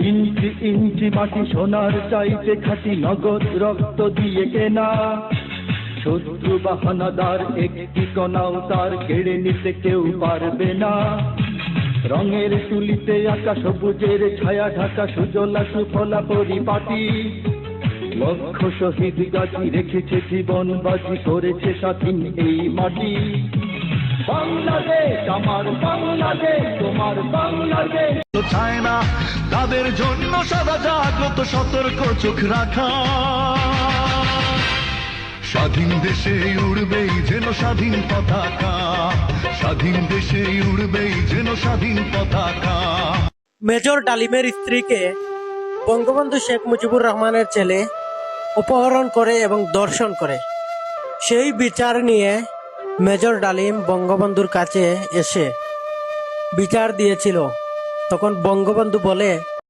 ইঞ্চি ইঞ্চি মাটি সোনার চাইতে খাঁটি নগদ রক্ত দিয়ে কেনা। শত্রু বাহানাদার একটি কণাও তার কেড়ে নিতে কেউ পারবে না। রঙের তুলিতে আঁকা সবুজের ছায়া ঢাকা সুজলা সুফলা পরিপাটি। লক্ষ শহীদ গাছি রেখেছে জীবন বাজি, করেছে স্বাধীন এই মাটি। বাংলাদেশ আমার বাংলাদেশ, তোমার বাংলাদেশ চায় না তাদের জন্য সদা জাগ্রত সতর্ক চোখ রাখা। স্বাধীন দেশে উড়বেই যেন স্বাধীন পতাকা, স্বাধীন দেশে উড়বেই যেন স্বাধীন পতাকা। মেজর ডালিমের স্ত্রীকে বঙ্গবন্ধু শেখ মুজিবুর রহমানের ছেলে অপহরণ করে এবং ধর্ষণ করে। সেই বিচার নিয়ে মেজর ডালিম বঙ্গবন্ধুর কাছে এসে বিচার দিয়েছিল। তখন বঙ্গবন্ধু বলে,